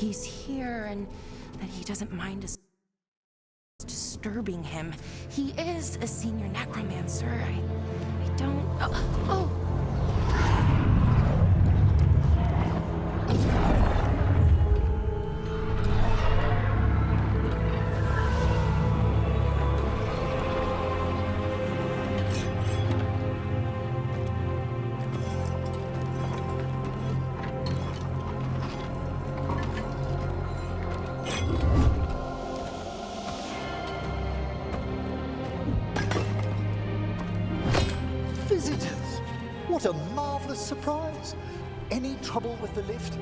he's here and that he doesn't mind us disturbing him. He is a senior necromancer. I don't... Oh! What a marvelous surprise! Any trouble with the lift?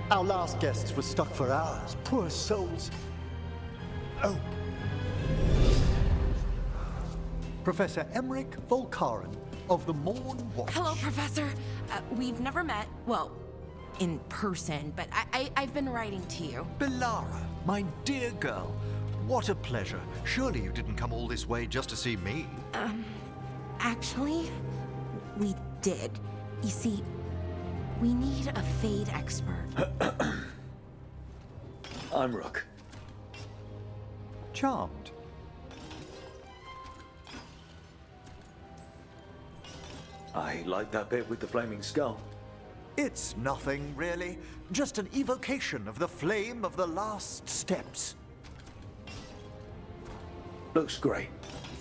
Our last guests were stuck for hours. Poor souls. Oh. Professor Emmerich Volkaren of the Morn Watch. Hello, Professor. We've never met, well, in person, but I've been writing to you. Belara, my dear girl. What a pleasure. Surely you didn't come all this way just to see me. Actually, we did. You see, we need a Fade expert. I'm Rook. Charmed. I like that bit with the flaming skull. It's nothing, really. Just an evocation of the flame of the last steps. Looks great.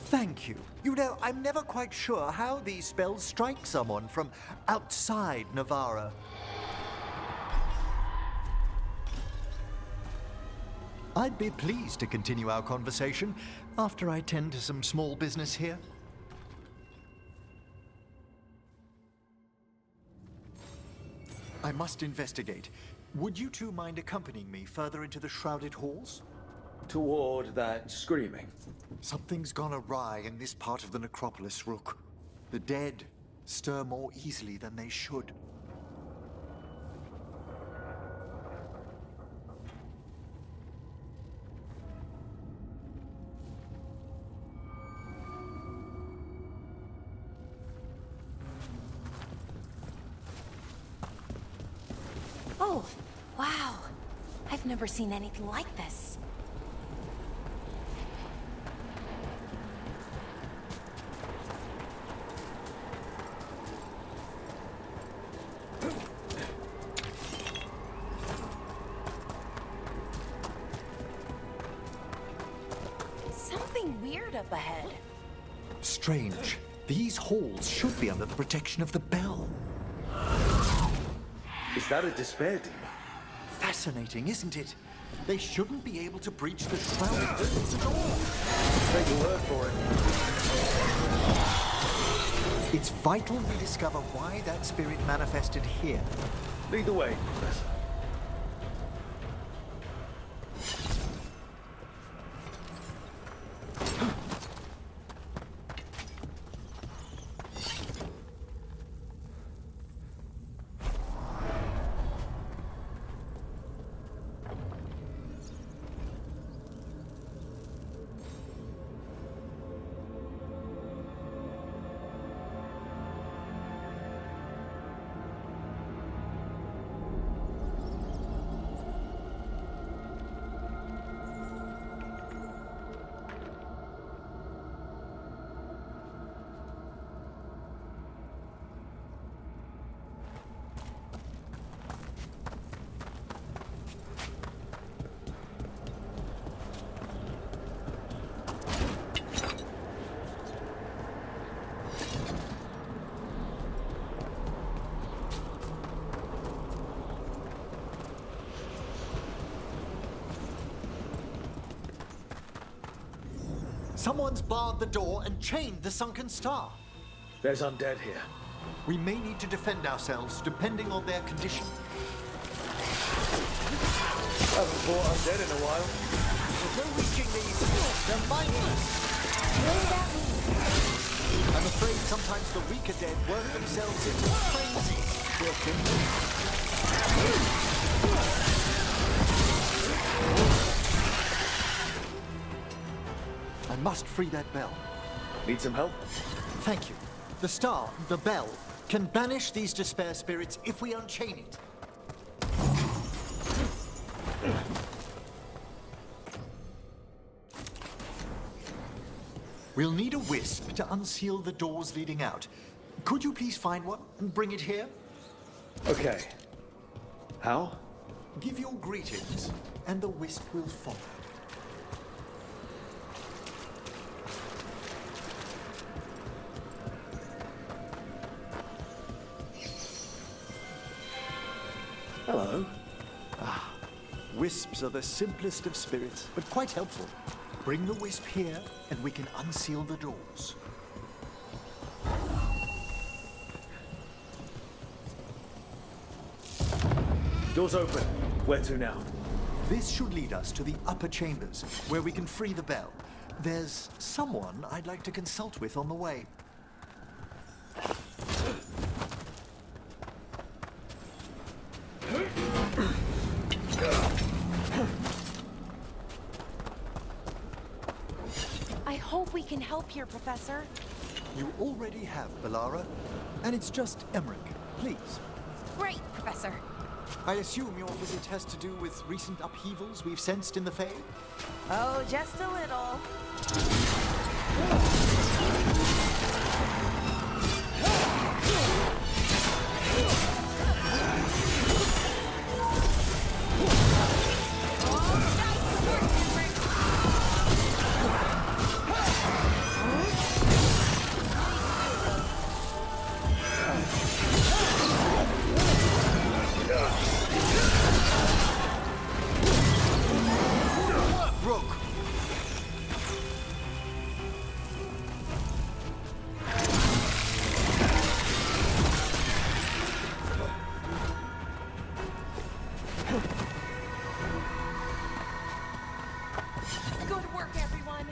Thank you. You know, I'm never quite sure how these spells strike someone from outside Navarra. I'd be pleased to continue our conversation after I tend to some small business here. I must investigate. Would you two mind accompanying me further into the shrouded halls? Toward that screaming. Something's gone awry in this part of the necropolis, Rook. The dead stir more easily than they should. Oh, wow. I've never seen anything like this. Something weird up ahead. Strange. These halls should be under the protection of the bell. Is that a despair demon? Fascinating, isn't it? They shouldn't be able to breach the shrouded doors at all. Take your word for it. It's vital we discover why that spirit manifested here. Lead the way, Professor. Someone's barred the door and chained the sunken star. There's undead here. We may need to defend ourselves depending on their condition. Haven't fought undead in a while. There's no reaching these. They're mindless. I'm afraid sometimes the weaker dead work themselves into frenzy. I must free that bell. Need some help? Thank you. The star, the bell, can banish these despair spirits if we unchain it. We'll need a wisp to unseal the doors leading out. Could you please find one and bring it here? Okay. How? Give your greetings, and the wisp will follow. Hello. Wisps are the simplest of spirits, but quite helpful. Bring the wisp here, and we can unseal the doors. Doors open. Where to now? This should lead us to the upper chambers, where we can free the bell. There's someone I'd like to consult with on the way. I hope we can help here, Professor. You already have, Bellara. And it's just Emmerich. Please. Great, Professor. I assume your visit has to do with recent upheavals we've sensed in the Fae? Oh, just a little. Go to work, everyone.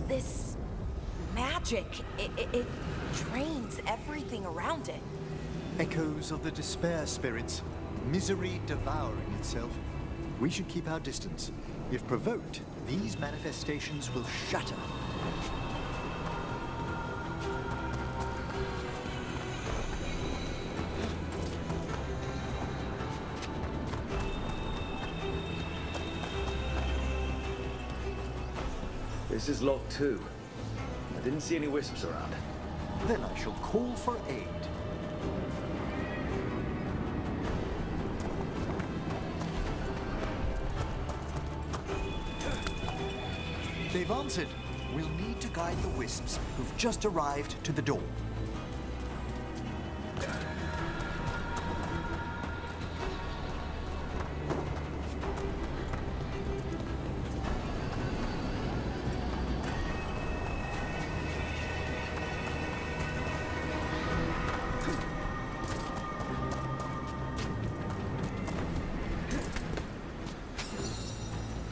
This magic, it drains everything around it. Echoes of the despair spirits, misery devouring itself. We should keep our distance. If provoked, these manifestations will shatter. This is locked too. I didn't see any wisps around. Then I shall call for aid. They've answered. We'll need to guide the wisps who've just arrived to the door.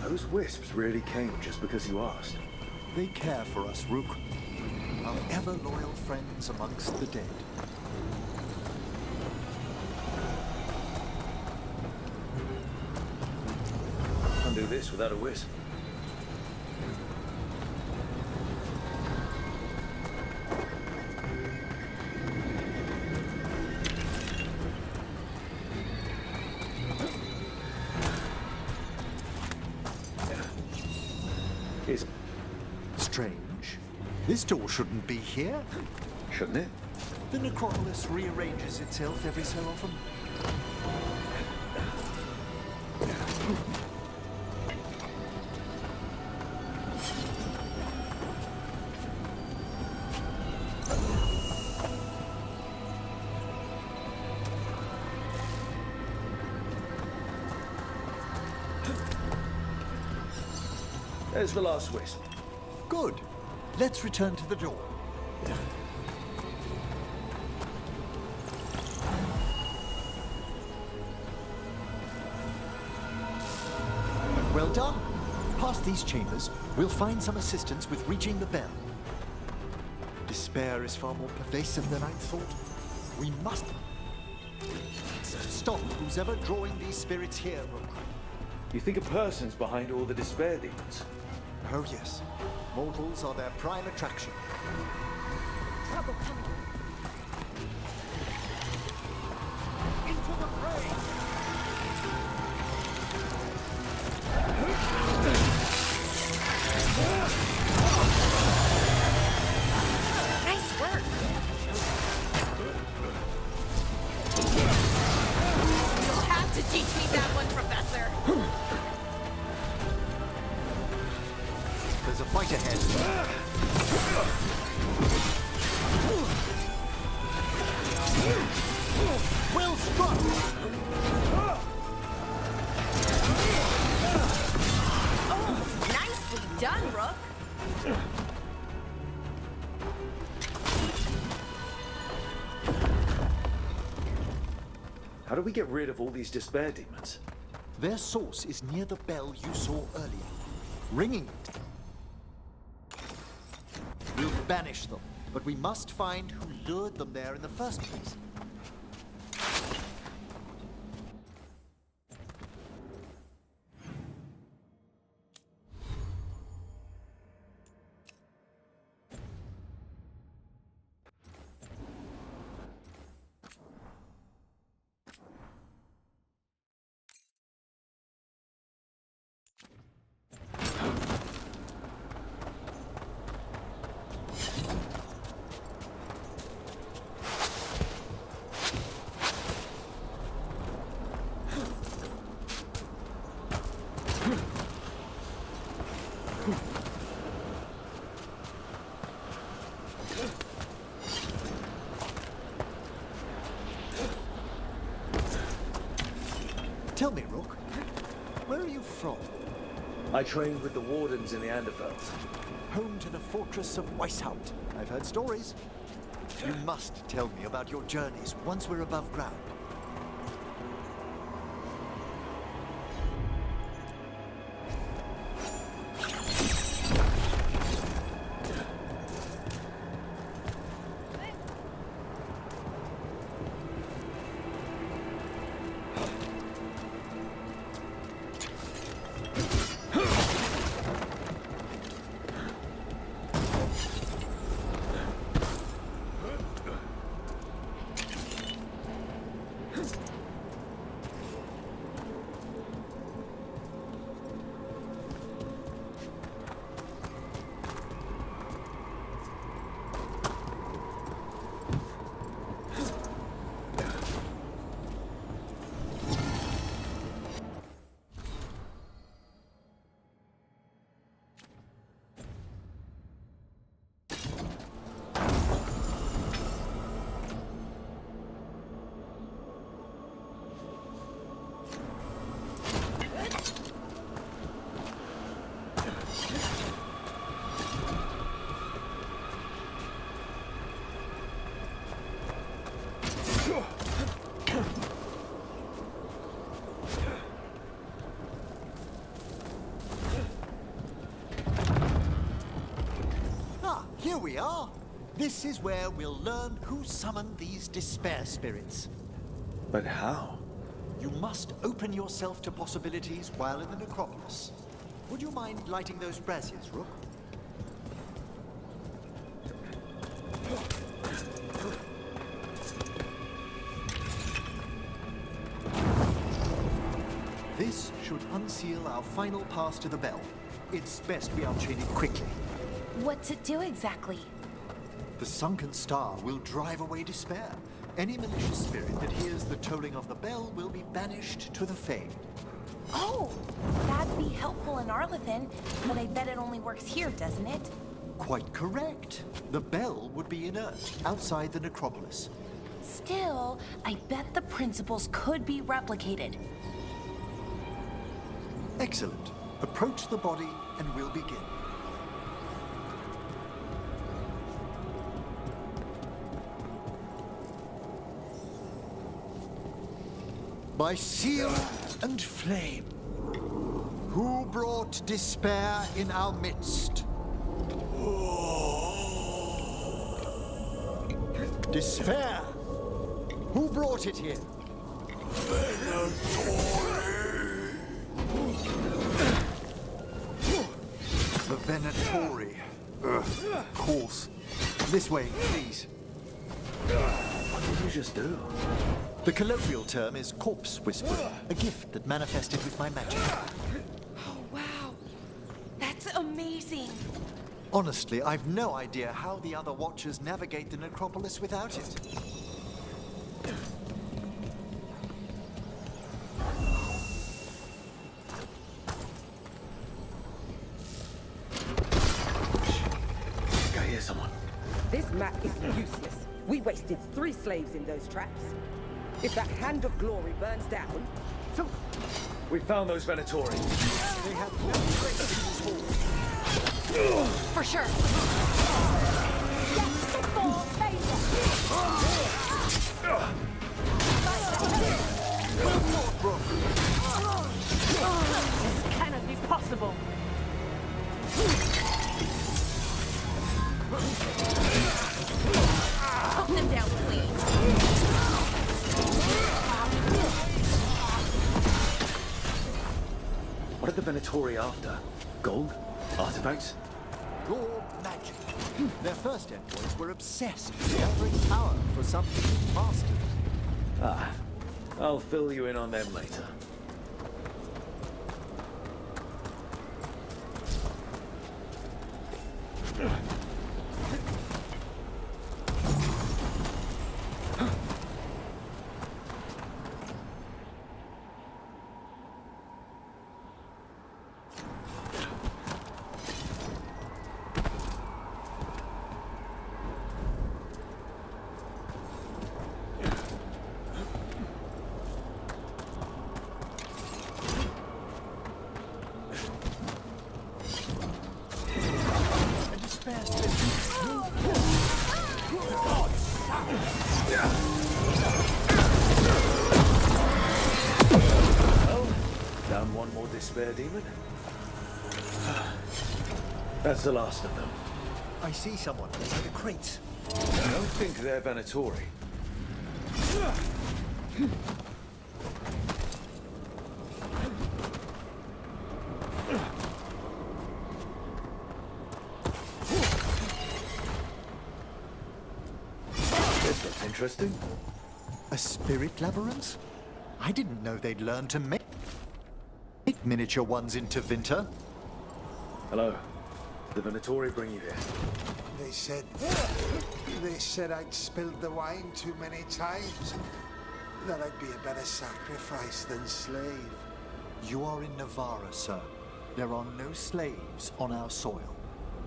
Those wisps really came just because you asked. They care for us, Rook. Our ever-loyal friends amongst the dead. Can't do this without a wisp. Is Strange. This door shouldn't be here. shouldn't it? The necropolis rearranges itself every so often. There's the last wisp. Good. Let's return to the door. Well done. Past these chambers, we'll find some assistance with reaching the bell. Despair is far more pervasive than I'd thought. We must stop who's ever drawing these spirits here, Rook. You think a person's behind all the despair demons? Oh yes, mortals are their prime attraction. Trouble coming. Into the fray! Nice work. You'll have to teach me that one, Professor. There's a fight ahead. Well struck! Oh, nicely done, Rook. How do we get rid of all these despair demons? Their source is near the bell you saw earlier. Ringing it. We'll banish them, but we must find who lured them there in the first place. Tell me, Rook, where are you from? I trained with the wardens in the Anderfels. Home to the fortress of Weishaupt. I've heard stories. You must tell me about your journeys once we're above ground. Here we are. This is where we'll learn who summoned these despair spirits. But how? You must open yourself to possibilities while in the necropolis. Would you mind lighting those braziers, Rook? This should unseal our final pass to the bell. It's best we unchain it quickly. What's it do exactly? The sunken star will drive away despair. Any malicious spirit that hears the tolling of the bell will be banished to the Fade. Oh, that'd be helpful in Arlethan, but I bet it only works here, doesn't it? Quite correct. The bell would be inert outside the necropolis. Still, I bet the principles could be replicated. Excellent. Approach the body and we'll begin. By seal and flame, who brought despair in our midst? Despair! Who brought it here? The Venatori. Of course. This way, please. What did you just do? The colloquial term is corpse whisperer, a gift that manifested with my magic. Oh, wow. That's amazing. Honestly, I've no idea how the other Watchers navigate the necropolis without it. I hear someone. This map is useless. We wasted 3 slaves in those traps. If that Hand of Glory burns down... So, we found those Venatori. They have no trace in this hall. For sure. This cannot be possible. Hook them down clean. What are the Venatori after? Gold? Artifacts? Raw magic. Their first envoys were obsessed with gathering power for some new masters. Ah, I'll fill you in on them later. Down one more despair demon. That's the last of them. I see someone inside the crates. I don't think they're Venatori. This looks interesting. A spirit labyrinth? I didn't know they'd learn to make miniature ones into Vinter. Hello. The Venatori bring you here. They said I'd spilled the wine too many times. That I'd be a better sacrifice than slave. You are in Navarra, sir. There are no slaves on our soil.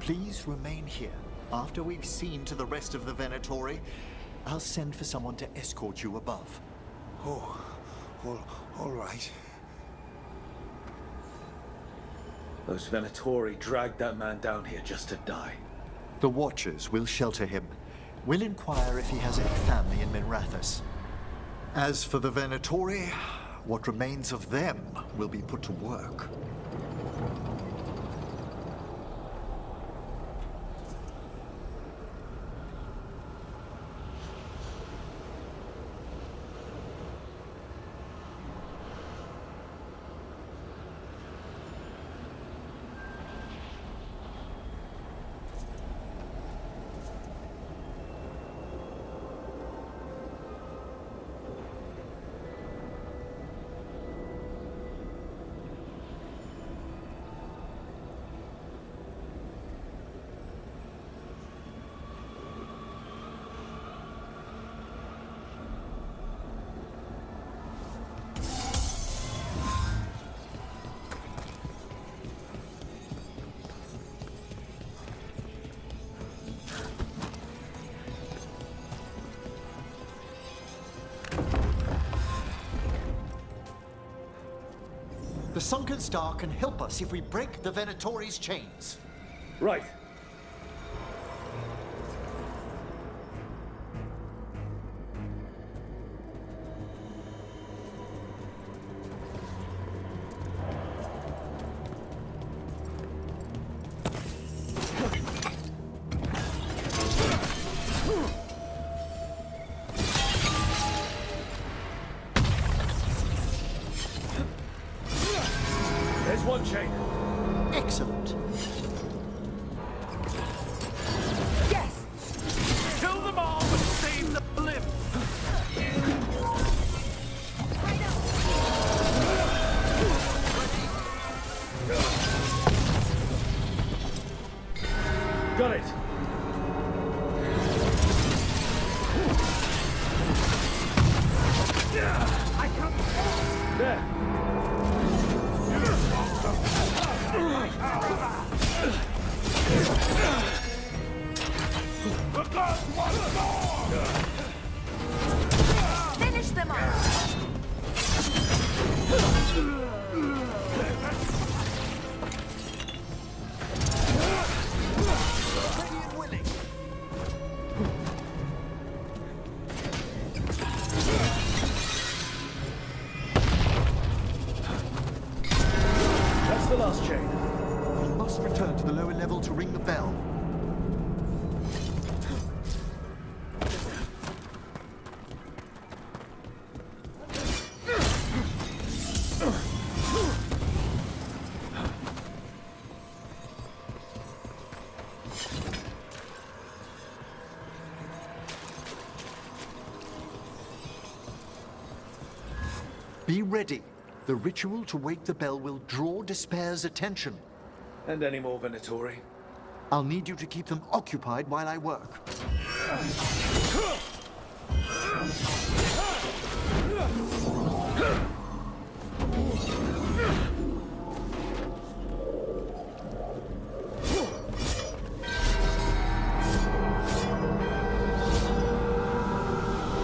Please remain here. After we've seen to the rest of the Venatori, I'll send for someone to escort you above. Oh, all right. Those Venatori dragged that man down here just to die. The Watchers will shelter him. We'll inquire if he has any family in Minrathous. As for the Venatori, what remains of them will be put to work. The sunken star can help us if we break the Venatori's chains. Right. There's one chain. Excellent. Got it. I come. There. Finish them off! Ready and willing. That's the last chain. We must return to the lower level to ring the bell. Be ready. The ritual to wake the bell will draw Despair's attention. And any more Venatori? I'll need you to keep them occupied while I work.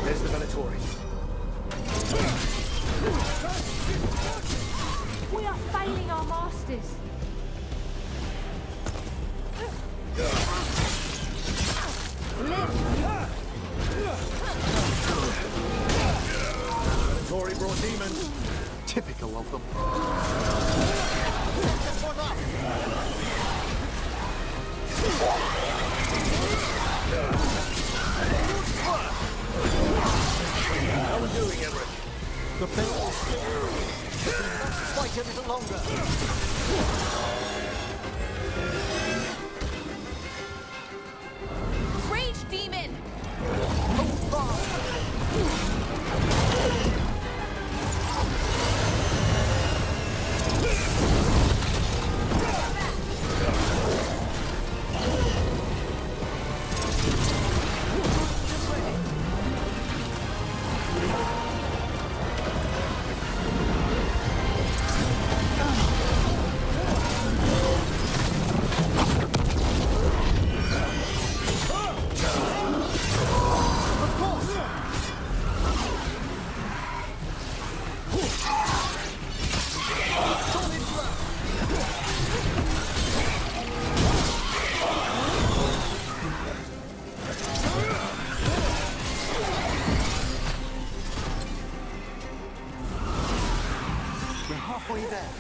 There's the Venatori. We are failing our masters. Venatori brought demons. Typical of them. How are we doing, Emmerich? The bell is still. We must fight a little longer. Rage demon! Hold fast. We're halfway there.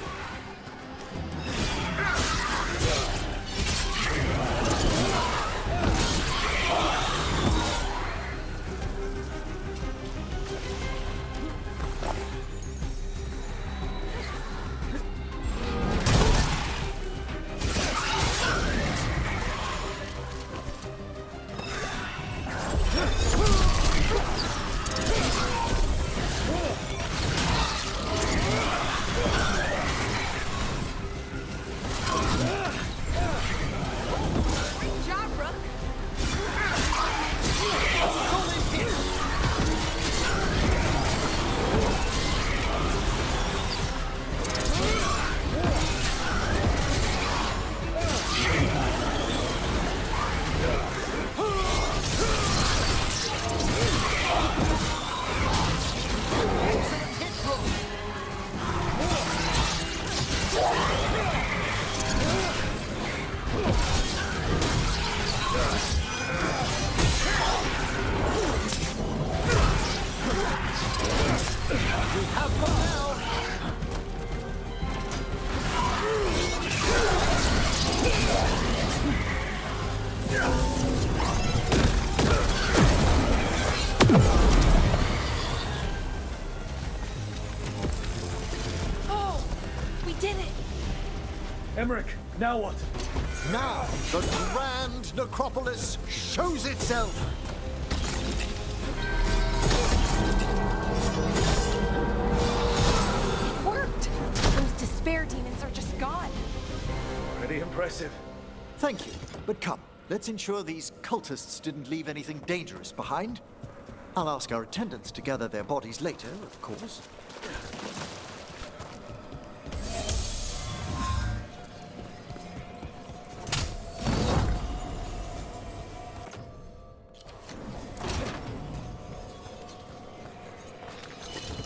Oh! We did it! Emmerich, now what? Now, the grand necropolis shows itself. It worked! Those despair demons are just gone. Pretty impressive. Thank you, but come. Let's ensure these cultists didn't leave anything dangerous behind. I'll ask our attendants to gather their bodies later, of course.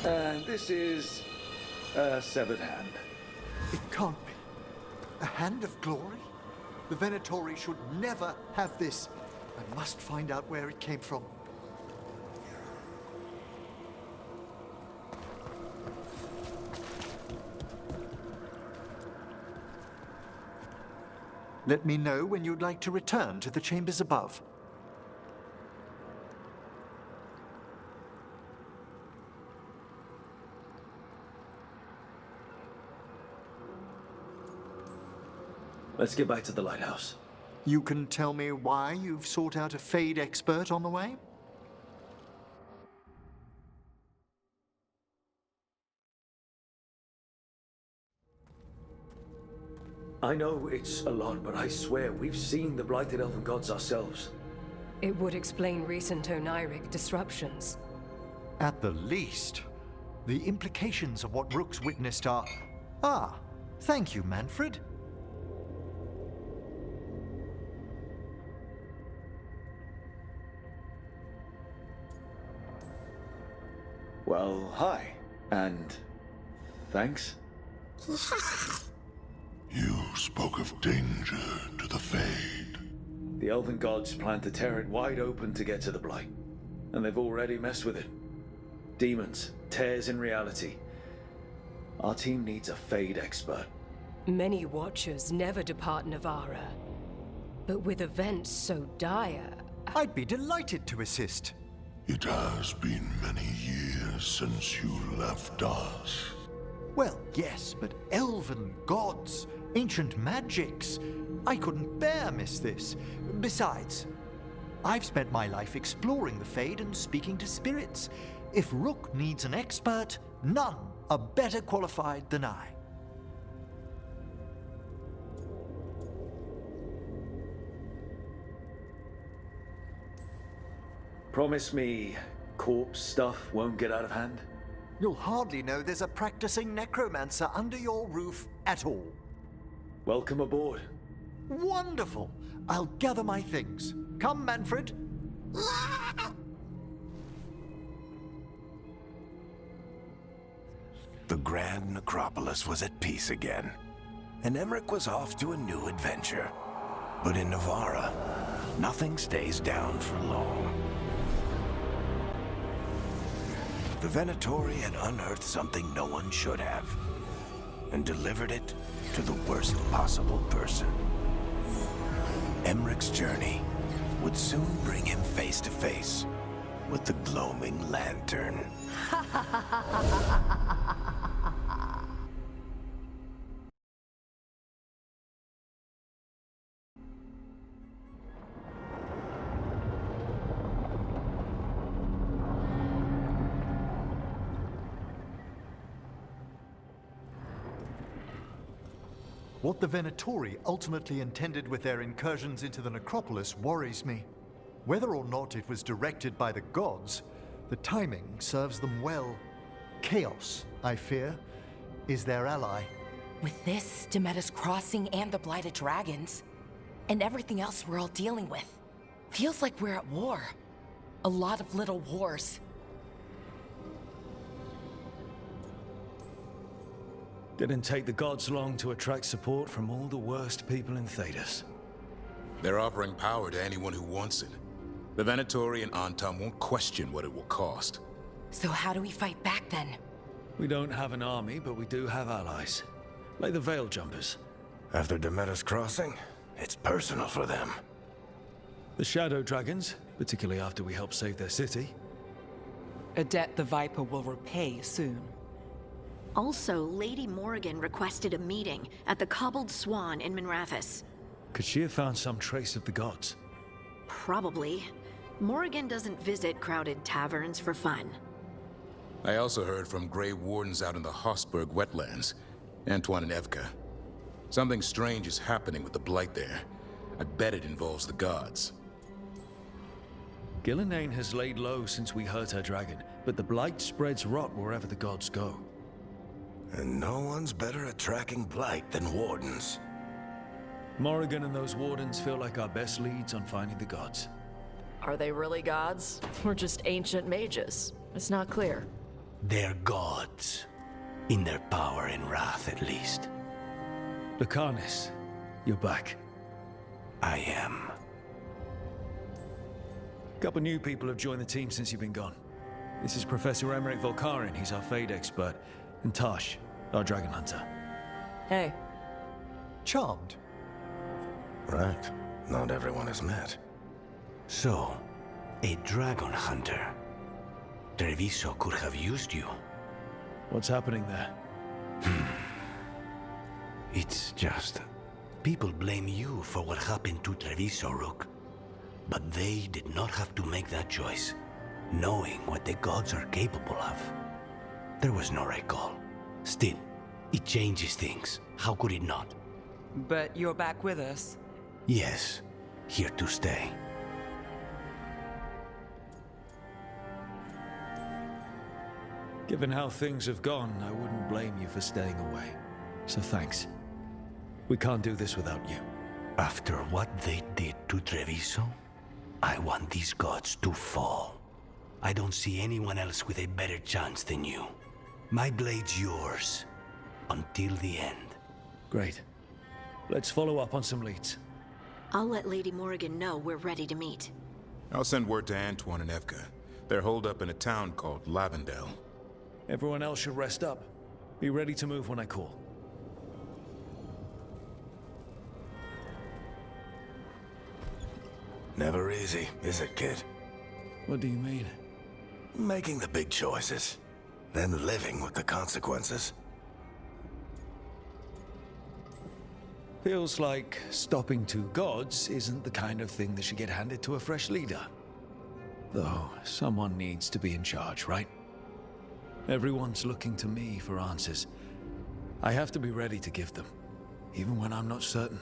And this is a severed hand. It can't be. A hand of glory? The Venatori should never have this. I must find out where it came from. Let me know when you'd like to return to the chambers above. Let's get back to the lighthouse. You can tell me why you've sought out a Fade expert on the way? I know it's a lot, but I swear we've seen the blighted elven gods ourselves. It would explain recent Oniric disruptions. At the least, the implications of what Rook's witnessed are... Ah, thank you, Manfred. Well, hi. And thanks. You spoke of danger to the Fade. The elven gods plan to tear it wide open to get to the blight. And they've already messed with it. Demons, tears in reality. Our team needs a Fade expert. Many Watchers never depart Navarra. But with events so dire... I'd be delighted to assist. It has been many years since you left us. Well, yes, but elven gods, ancient magics. I couldn't bear miss this. Besides, I've spent my life exploring the Fade and speaking to spirits. If Rook needs an expert, none are better qualified than I. Promise me corpse stuff won't get out of hand? You'll hardly know there's a practicing necromancer under your roof at all. Welcome aboard. Wonderful. I'll gather my things. Come, Manfred. The Grand Necropolis was at peace again, and Emmerich was off to a new adventure. But in Navarra, nothing stays down for long. The Venatori had unearthed something no one should have, and delivered it to the worst possible person. Emmerich's journey would soon bring him face to face with the gloaming lantern. What the Venatori ultimately intended with their incursions into the necropolis worries me. Whether or not it was directed by the gods, the timing serves them well. Chaos, I fear, is their ally. With this, Demeter's Crossing and the Blighted Dragons, and everything else we're all dealing with, feels like we're at war. A lot of little wars. Didn't take the gods long to attract support from all the worst people in Thedas. They're offering power to anyone who wants it. The Venatori and Antum won't question what it will cost. So how do we fight back then? We don't have an army, but we do have allies. Like the Veil Jumpers. After Demeter's Crossing, it's personal for them. The Shadow Dragons, particularly after we helped save their city. A debt the Viper will repay soon. Also, Lady Morrigan requested a meeting at the Cobbled Swan in Minrathous. Could she have found some trace of the gods? Probably. Morrigan doesn't visit crowded taverns for fun. I also heard from Grey Wardens out in the Hossberg wetlands, Antoine and Evka. Something strange is happening with the Blight there. I'd bet it involves the gods. Gillenane has laid low since we hurt her dragon, but the blight spreads rot wherever the gods go. And no one's better at tracking blight than wardens. Morrigan and those wardens feel like our best leads on finding the gods. Are they really gods? Or just ancient mages? It's not clear. They're gods. In their power and wrath, at least. Lucanus, you're back. I am. Couple new people have joined the team since you've been gone. This is Professor Emmerich Volkarin, he's our Fade expert, and Tosh, our dragon hunter. Hey. Charmed. Right. Not everyone has met. So, a dragon hunter. Treviso could have used you. What's happening there? It's just... people blame you for what happened to Treviso, Rook. But they did not have to make that choice, knowing what the gods are capable of. There was no recall. Still, it changes things. How could it not? But you're back with us? Yes, here to stay. Given how things have gone, I wouldn't blame you for staying away. So thanks. We can't do this without you. After what they did to Treviso, I want these gods to fall. I don't see anyone else with a better chance than you. My blade's yours. Until the end. Great. Let's follow up on some leads. I'll let Lady Morrigan know we're ready to meet. I'll send word to Antoine and Evka. They're holed up in a town called Lavendale. Everyone else should rest up. Be ready to move when I call. Never easy, is it, kid? What do you mean? Making the big choices, then living with the consequences. Feels like stopping two gods isn't the kind of thing that should get handed to a fresh leader. Though, someone needs to be in charge, right? Everyone's looking to me for answers. I have to be ready to give them, even when I'm not certain.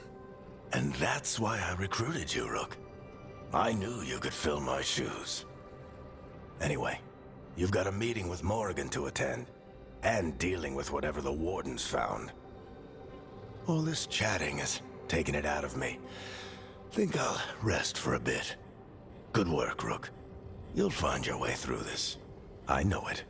And that's why I recruited you, Rook. I knew you could fill my shoes. Anyway, you've got a meeting with Morrigan to attend, and dealing with whatever the Wardens found. All this chatting is taking it out of me. Think I'll rest for a bit. Good work, Rook. You'll find your way through this. I know it.